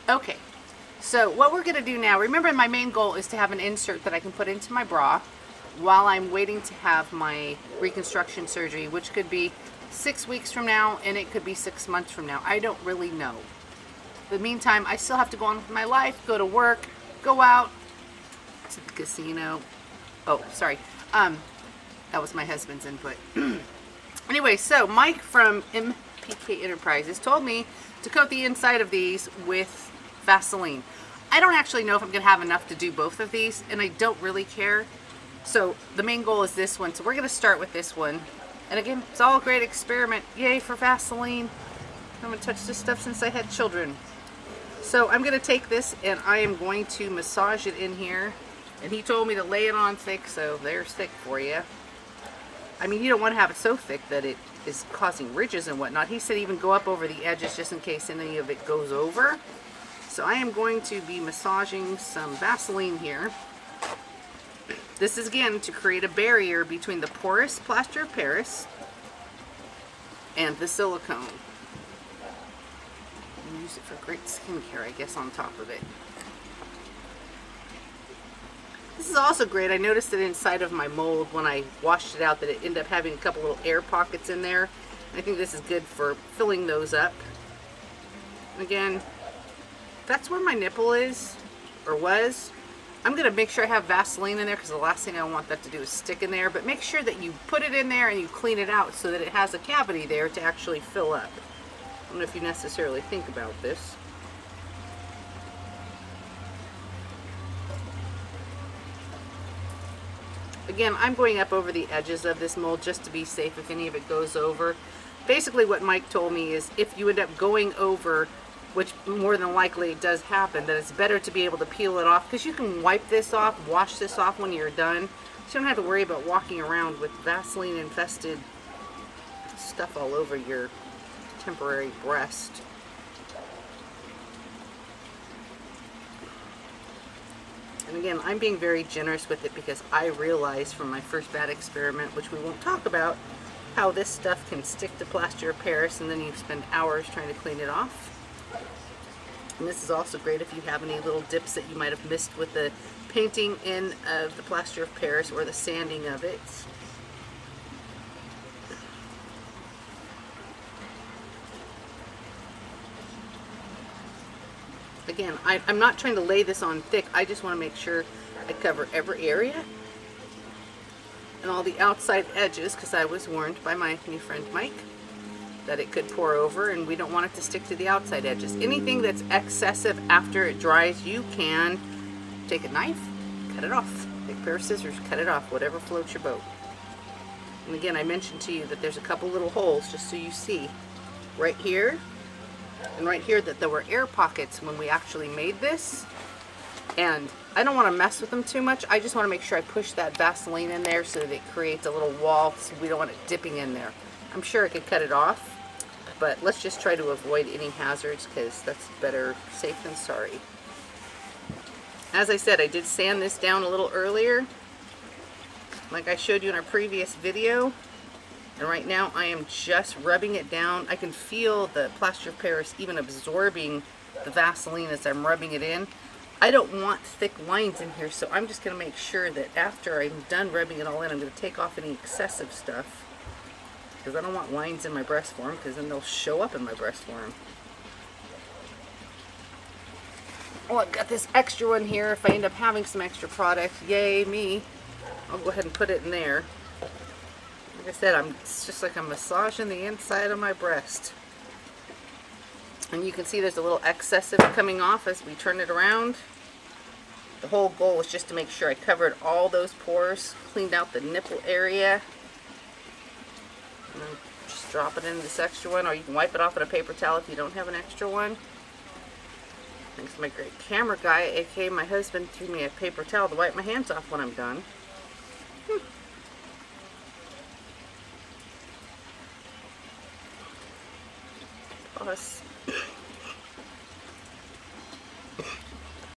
Okay, so what we're going to do now, remember my main goal is to have an insert that I can put into my bra while I'm waiting to have my reconstruction surgery, which could be 6 weeks from now and it could be 6 months from now. I don't really know. In the meantime, I still have to go on with my life, go to work, go out to the casino. Oh, sorry. That was my husband's input. Anyway, so Mike from MPK Enterprises told me to coat the inside of these with Vaseline. I don't actually know if I'm going to have enough to do both of these, and I don't really care. So the main goal is this one. So we're going to start with this one. And again, it's all a great experiment. Yay for Vaseline. I haven't touched this stuff since I had children. So I'm going to take this and I am going to massage it in here. And he told me to lay it on thick, so there's thick for you. I mean, you don't want to have it so thick that it is causing ridges and whatnot. He said even go up over the edges just in case any of it goes over. So I am going to be massaging some Vaseline here. This is again to create a barrier between the porous plaster of Paris and the silicone. And use it for great skincare, I guess, on top of it. This is also great. I noticed that inside of my mold when I washed it out that it ended up having a couple little air pockets in there. I think this is good for filling those up. And again, that's where my nipple is, or was. I'm going to make sure I have Vaseline in there because the last thing I want that to do is stick in there. But make sure that you put it in there and you clean it out so that it has a cavity there to actually fill up. I don't know if you necessarily think about this. Again, I'm going up over the edges of this mold just to be safe if any of it goes over. Basically what Mike told me is if you end up going over, which more than likely does happen, that it's better to be able to peel it off because you can wipe this off, wash this off when you're done. So you don't have to worry about walking around with Vaseline infested stuff all over your temporary breast. And again, I'm being very generous with it because I realized from my first bad experiment, which we won't talk about, how this stuff can stick to plaster of Paris and then you spend hours trying to clean it off. And this is also great if you have any little dips that you might have missed with the painting in of the plaster of Paris or the sanding of it. Again, I'm not trying to lay this on thick. I just want to make sure I cover every area and all the outside edges because I was warned by my new friend Mike that it could pour over and we don't want it to stick to the outside edges. Anything that's excessive after it dries, you can take a knife, cut it off. Take a pair of scissors, cut it off, whatever floats your boat. And again, I mentioned to you that there's a couple little holes just so you see right here and right here that there were air pockets when we actually made this. And I don't want to mess with them too much. I just want to make sure I push that Vaseline in there so that it creates a little wall so we don't want it dipping in there. I'm sure I could cut it off, but let's just try to avoid any hazards because that's better safe than sorry. As I said, I did sand this down a little earlier, like I showed you in our previous video. And right now I am just rubbing it down. I can feel the plaster of Paris even absorbing the Vaseline as I'm rubbing it in. I don't want thick lines in here, so I'm just going to make sure that after I'm done rubbing it all in, I'm going to take off any excessive stuff. Because I don't want lines in my breast form, because then they'll show up in my breast form. Oh, I've got this extra one here. If I end up having some extra product, yay me. I'll go ahead and put it in there. Like I said, it's just like I'm massaging the inside of my breast. And you can see there's a little excess of it coming off as we turn it around. The whole goal was just to make sure I covered all those pores, cleaned out the nipple area. And then just drop it in this extra one, or you can wipe it off on a paper towel if you don't have an extra one. Thanks to my great camera guy, aka my husband, threw me a paper towel to wipe my hands off when I'm done. Pause.